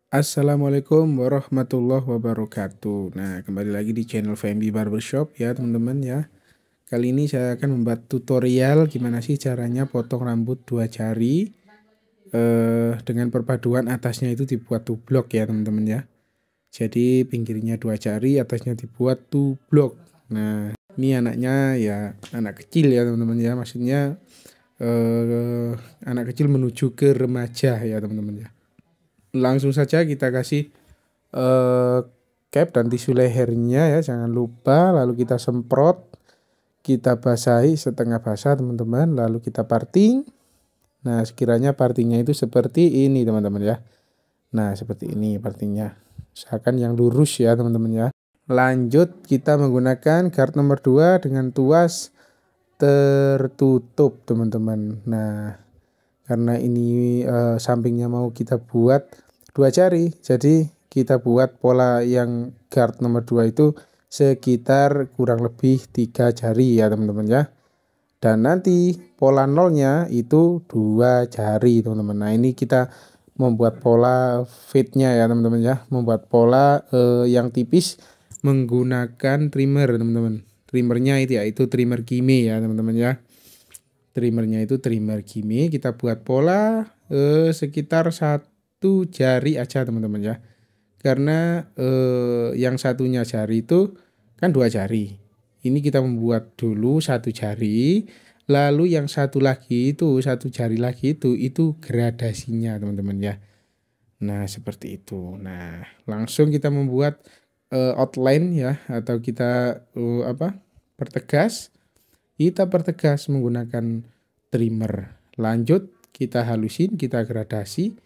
Assalamualaikum warahmatullahi wabarakatuh. Nah, kembali lagi di channel VMB Barbershop ya teman-teman ya. Kali ini saya akan membuat tutorial gimana sih caranya potong rambut dua jari dengan perpaduan atasnya itu dibuat tublok ya teman-teman ya. Jadi pinggirnya dua jari, atasnya dibuat tublok. Nah, ini anaknya ya anak kecil ya teman-teman ya. Maksudnya anak kecil menuju ke remaja ya teman-teman ya. Langsung saja kita kasih eh, cap dan tisu lehernya ya, jangan lupa. Lalu kita semprot, kita basahi setengah basah teman-teman, lalu kita parting. Nah, sekiranya partingnya itu seperti ini teman-teman ya. Nah, seperti ini partingnya, usahakan yang lurus ya teman-teman ya. Lanjut kita menggunakan guard nomor 2 dengan tuas tertutup teman-teman. Nah, karena ini sampingnya mau kita buat dua jari, jadi kita buat pola yang guard nomor 2 itu sekitar kurang lebih 3 jari ya teman-teman ya. Dan nanti pola nolnya itu dua jari teman-teman. Nah, ini kita membuat pola fitnya ya teman-teman ya, membuat pola yang tipis menggunakan trimmer teman-teman. Trimmernya itu ya, itu trimmer Kime ya teman-teman ya. Trimmernya itu trimmer Kime, kita buat pola sekitar satu jari aja teman-teman ya. Karena yang satunya jari itu kan dua jari. Ini kita membuat dulu satu jari, lalu yang satu lagi itu satu jari lagi itu gradasinya teman-teman ya. Nah, seperti itu. Nah, langsung kita membuat outline ya, atau kita pertegas. Kita pertegas menggunakan trimmer. Lanjut kita halusin, kita gradasi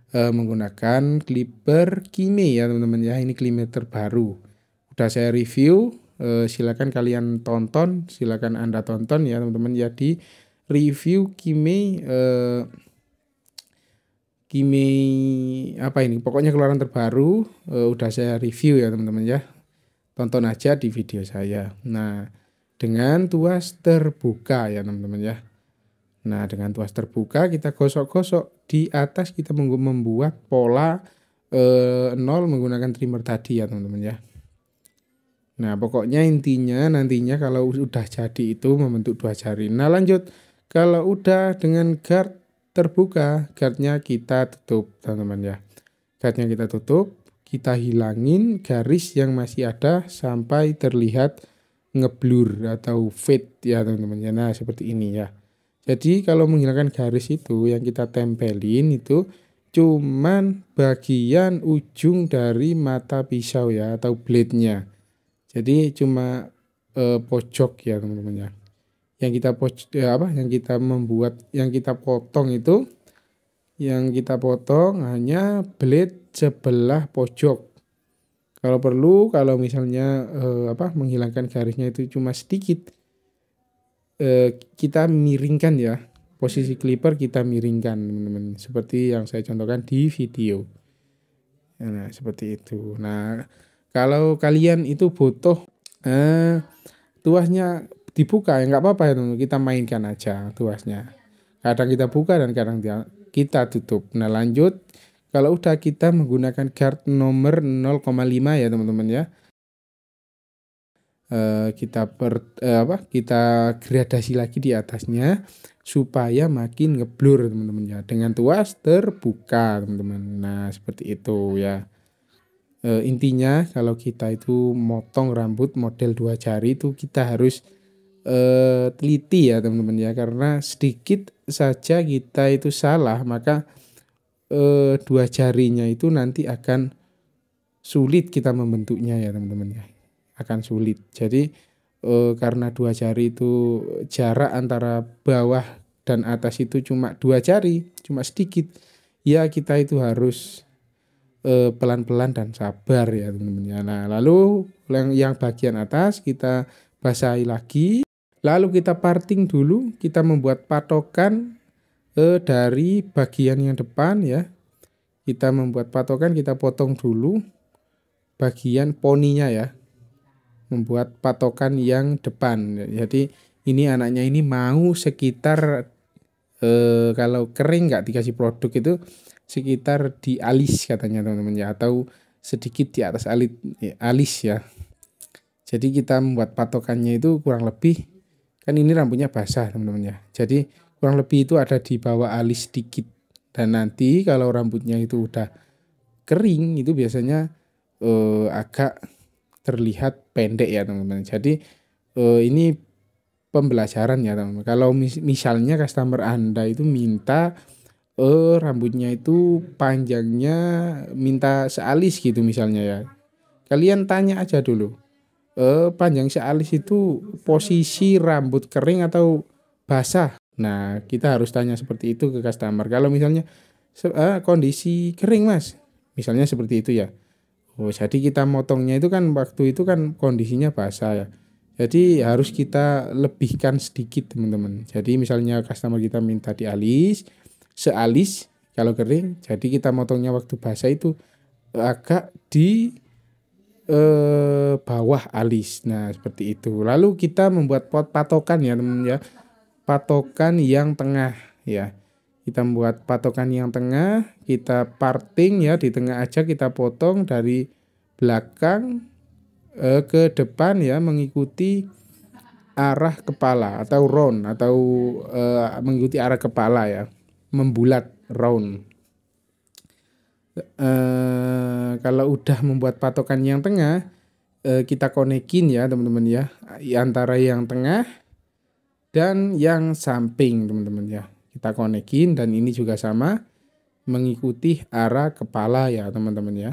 menggunakan clipper Kime ya teman-teman ya. Ini clipper terbaru. Udah saya review, silakan kalian tonton, silakan Anda tonton ya teman-teman ya, di review Kime Kime apa ini? Pokoknya keluaran terbaru udah saya review ya teman-teman ya. Tonton aja di video saya. Nah, dengan tuas terbuka ya teman-teman ya. Nah, dengan tuas terbuka kita gosok-gosok di atas, kita membuat pola nol menggunakan trimmer tadi ya teman-teman ya. Nah, pokoknya intinya nantinya kalau udah jadi itu membentuk dua jari. Nah, lanjut kalau udah dengan guard terbuka, guardnya kita tutup teman-teman ya. Guardnya kita tutup, kita hilangin garis yang masih ada sampai terlihat ngeblur atau fade ya teman-teman ya. Nah, seperti ini ya. Jadi kalau menghilangkan garis itu yang kita tempelin itu cuman bagian ujung dari mata pisau ya, atau blade-nya. Jadi cuma pojok ya teman-teman ya. Yang kita yang kita membuat, yang kita potong itu, yang kita potong hanya blade sebelah pojok. Kalau perlu, kalau misalnya menghilangkan garisnya itu cuma sedikit, kita miringkan ya, posisi clipper kita miringkan teman-teman, seperti yang saya contohkan di video. Nah, seperti itu. Nah, kalau kalian itu butuh tuasnya dibuka ya nggak apa-apa ya teman-teman, kita mainkan aja tuasnya. Kadang kita buka dan kadang kita tutup. Nah, lanjut kalau udah kita menggunakan guard nomor 0,5 ya teman-teman ya. Kita gradasi lagi di atasnya supaya makin ngeblur teman-teman ya, dengan tuas terbuka teman-teman. Nah, seperti itu ya. Intinya kalau kita itu motong rambut model dua jari itu kita harus teliti ya teman-teman ya, karena sedikit saja kita itu salah maka dua jarinya itu nanti akan sulit kita membentuknya ya teman-teman ya, akan sulit. Jadi karena dua jari itu jarak antara bawah dan atas itu cuma dua jari, cuma sedikit ya, kita itu harus pelan-pelan dan sabar ya teman-teman ya. Nah, lalu yang bagian atas kita basahi lagi, lalu kita parting dulu, kita membuat patokan dari bagian yang depan ya. Kita membuat patokan, kita potong dulu bagian poninya ya, membuat patokan yang depan. Jadi ini anaknya ini mau sekitar kalau kering nggak dikasih produk itu sekitar di alis katanya teman-teman ya, atau sedikit di atas alis ya. Jadi kita membuat patokannya itu kurang lebih, kan ini rambutnya basah teman-teman ya. Jadi kurang lebih itu ada di bawah alis sedikit. Dan nanti kalau rambutnya itu udah kering itu biasanya agak terlihat pendek ya teman-teman. Jadi ini pembelajaran ya teman-teman. Kalau misalnya customer Anda itu minta rambutnya itu panjangnya minta sealis gitu misalnya ya. Kalian tanya aja dulu. Panjang sealis itu posisi rambut kering atau basah? Nah, kita harus tanya seperti itu ke customer. Kalau misalnya kondisi kering mas, misalnya seperti itu ya. Oh, jadi kita motongnya itu kan waktu itu kan kondisinya basah ya. Jadi harus kita lebihkan sedikit teman-teman. Jadi misalnya customer kita minta di alis, sealis kalau kering, jadi kita motongnya waktu basah itu agak di bawah alis. Nah, seperti itu. Lalu kita membuat patokan ya teman-teman ya. Patokan yang tengah ya. Kita membuat patokan yang tengah, kita parting ya, di tengah aja kita potong dari belakang ke depan ya, mengikuti arah kepala atau round atau mengikuti arah kepala ya, membulat round. Kalau udah membuat patokan yang tengah, kita konekin ya teman-teman ya, antara yang tengah dan yang samping teman-teman ya. Kita konekin dan ini juga sama, mengikuti arah kepala ya teman-teman ya.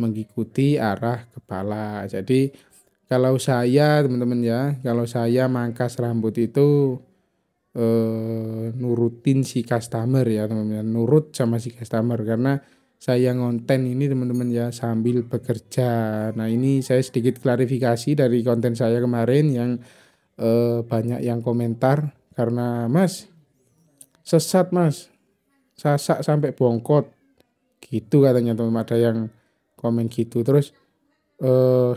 Mengikuti arah kepala. Jadi kalau saya teman-teman ya, kalau saya mangkas rambut itu nurutin si customer ya teman-teman, nurut sama si customer karena saya ngonten ini teman-teman ya sambil bekerja. Nah ini saya sedikit klarifikasi dari konten saya kemarin yang banyak yang komentar karena mas sesat mas, sasak sampai bongkot gitu katanya teman-teman, ada yang komen gitu. Terus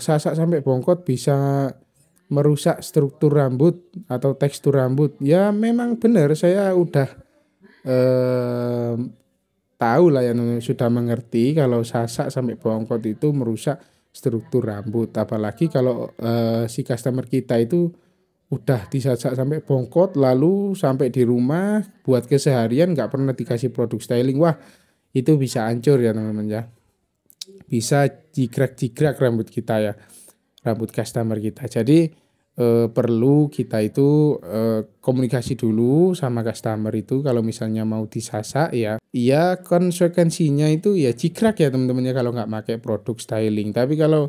sasak sampai bongkot bisa merusak struktur rambut atau tekstur rambut. Ya memang benar, saya udah tahu lah ya, sudah mengerti kalau sasak sampai bongkot itu merusak struktur rambut. Apalagi kalau si customer kita itu udah disasak sampai bongkot lalu sampai di rumah buat keseharian nggak pernah dikasih produk styling, wah itu bisa hancur ya teman-teman ya, bisa jigrak-jigrak rambut kita ya, rambut customer kita. Jadi perlu kita itu komunikasi dulu sama customer itu kalau misalnya mau disasak ya, iya konsekuensinya itu ya jigrak ya teman-teman ya kalau nggak pakai produk styling. Tapi kalau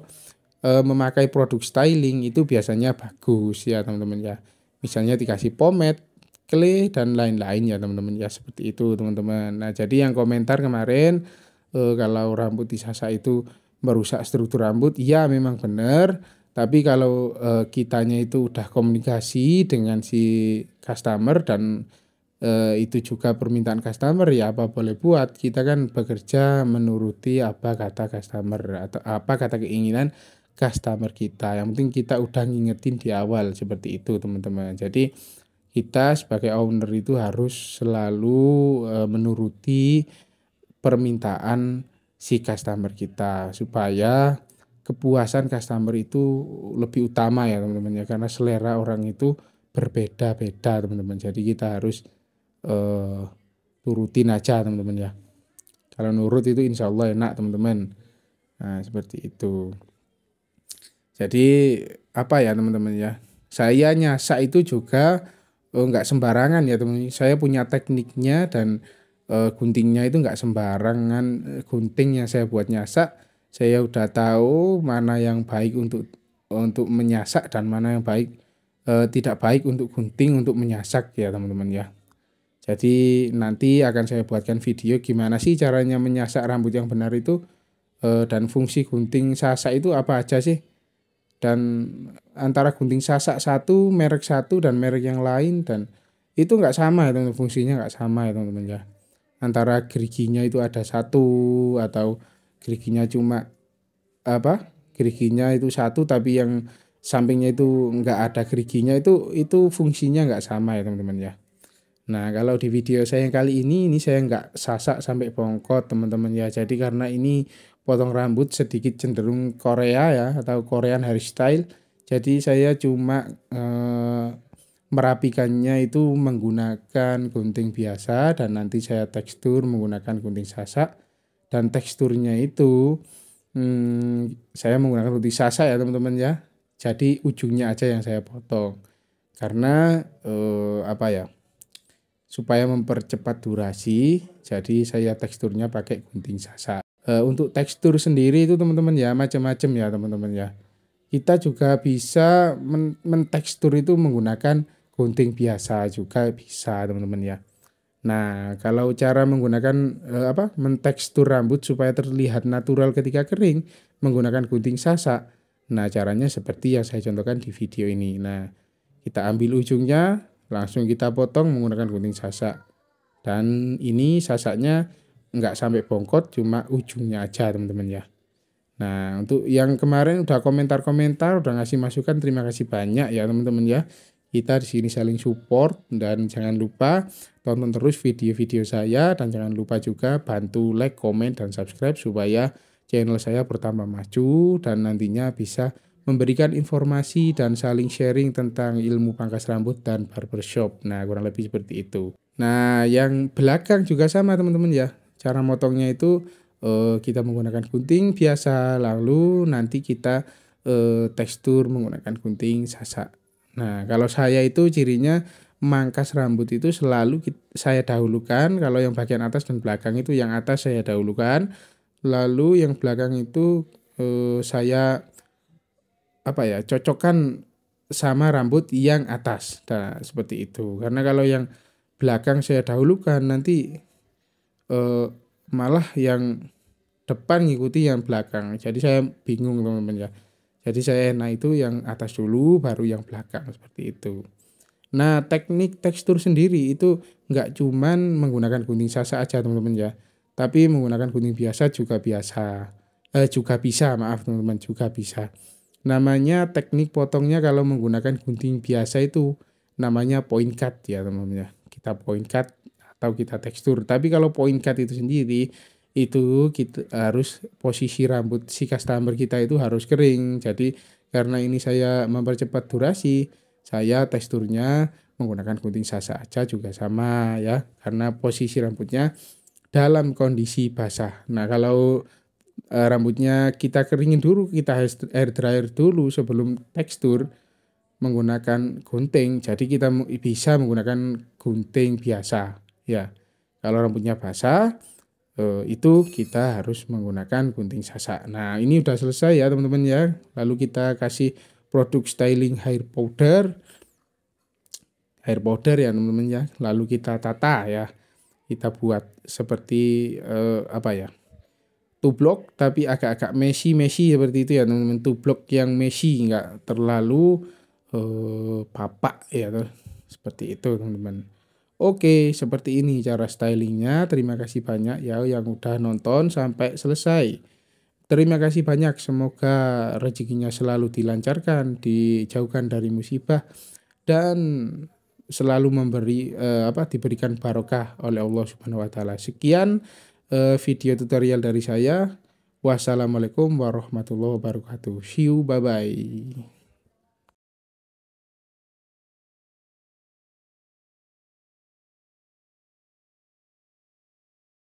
memakai produk styling itu biasanya bagus ya teman-teman ya. Misalnya dikasih pomade, clay dan lain-lain ya teman-teman ya, seperti itu teman-teman. Nah, jadi yang komentar kemarin kalau rambut disasak itu merusak struktur rambut, ya memang benar. Tapi kalau kitanya itu udah komunikasi dengan si customer dan itu juga permintaan customer, ya apa boleh buat, kita kan bekerja menuruti apa kata customer atau apa kata keinginan customer kita. Yang penting kita udah ngingetin di awal seperti itu teman-teman. Jadi kita sebagai owner itu harus selalu menuruti permintaan si customer kita supaya kepuasan customer itu lebih utama ya teman-teman ya, karena selera orang itu berbeda-beda teman-teman. Jadi kita harus turutin aja teman-teman ya. Kalau nurut itu insya Allah enak teman-teman. Nah seperti itu. Jadi apa ya teman-teman ya, saya nyasak itu juga nggak sembarangan ya teman-teman. Saya punya tekniknya dan guntingnya itu nggak sembarangan. Gunting yang saya buat nyasak, saya udah tahu mana yang baik untuk menyasak dan mana yang baik tidak baik untuk gunting untuk menyasak ya teman-teman ya. Jadi nanti akan saya buatkan video gimana sih caranya menyasak rambut yang benar itu, dan fungsi gunting sasak itu apa aja sih, dan antara gunting sasak merek satu dan merek yang lain, dan itu nggak sama ya teman-teman, fungsinya nggak sama ya teman-teman ya. Antara geriginya itu ada satu atau geriginya cuma geriginya itu satu tapi yang sampingnya itu nggak ada geriginya, itu fungsinya nggak sama ya teman-teman ya. Nah, kalau di video saya yang kali ini saya nggak sasak sampai bongkot teman-teman ya. Jadi karena ini potong rambut sedikit cenderung Korea ya atau Korean hairstyle. Jadi saya cuma merapikannya itu menggunakan gunting biasa dan nanti saya tekstur menggunakan gunting sasak. Dan teksturnya itu saya menggunakan gunting sasak ya teman-teman ya. Jadi ujungnya aja yang saya potong. Karena apa ya? Supaya mempercepat durasi, jadi saya teksturnya pakai gunting sasak. Untuk tekstur sendiri itu teman-teman ya macam-macam ya teman-teman ya. Kita juga bisa mentekstur itu menggunakan gunting biasa juga bisa teman-teman ya. Nah, kalau cara menggunakan mentekstur rambut supaya terlihat natural ketika kering menggunakan gunting sasak. Nah, caranya seperti yang saya contohkan di video ini. Nah, kita ambil ujungnya, langsung kita potong menggunakan gunting sasak. Dan ini sasaknya nggak sampai bongkot, cuma ujungnya aja teman-teman ya. Nah, untuk yang kemarin udah komentar-komentar, udah ngasih masukan, terima kasih banyak ya teman-teman ya. Kita di sini saling support dan jangan lupa tonton terus video-video saya dan jangan lupa juga bantu like, komen, dan subscribe supaya channel saya bertambah maju dan nantinya bisa memberikan informasi dan saling sharing tentang ilmu pangkas rambut dan barbershop. Nah, kurang lebih seperti itu. Nah, yang belakang juga sama teman-teman ya. Cara motongnya itu kita menggunakan gunting biasa, lalu nanti kita tekstur menggunakan gunting sasak. Nah, kalau saya itu cirinya mangkas rambut itu selalu saya dahulukan, kalau yang bagian atas dan belakang itu yang atas saya dahulukan, lalu yang belakang itu saya cocokkan sama rambut yang atas. Nah, seperti itu. Karena kalau yang belakang saya dahulukan nanti malah yang depan ngikuti yang belakang. Jadi saya bingung teman-teman ya. Jadi saya enak itu yang atas dulu baru yang belakang seperti itu. Nah, teknik tekstur sendiri itu nggak cuman menggunakan gunting sasak aja teman-teman ya. Tapi menggunakan gunting biasa juga juga bisa, maaf teman-teman, juga bisa. Namanya teknik potongnya kalau menggunakan gunting biasa itu namanya point cut ya teman-teman ya. Kita point cut atau kita tekstur. Tapi kalau point cut itu sendiri itu kita harus posisi rambut si customer kita itu harus kering. Jadi karena ini saya mempercepat durasi, saya teksturnya menggunakan gunting sasak aja juga sama ya. Karena posisi rambutnya dalam kondisi basah. Nah, kalau rambutnya kita keringin dulu, kita air dryer dulu sebelum tekstur menggunakan gunting. Jadi kita bisa menggunakan gunting biasa ya. Kalau rambutnya basah itu kita harus menggunakan gunting sasak. Nah, ini udah selesai ya teman-teman ya. Lalu kita kasih produk styling hair powder. Hair powder ya teman-teman ya. Lalu kita tata ya. Kita buat seperti tublok tapi agak-agak messy seperti itu ya teman-teman. Tublok yang messy, nggak terlalu papak ya tuh. Seperti itu teman-teman. Oke, seperti ini cara stylingnya. Terima kasih banyak ya yang udah nonton sampai selesai. Terima kasih banyak. Semoga rezekinya selalu dilancarkan, dijauhkan dari musibah dan selalu diberikan barokah oleh Allah Subhanahu wa taala. Sekian video tutorial dari saya. Wassalamualaikum warahmatullahi wabarakatuh. See you, bye bye.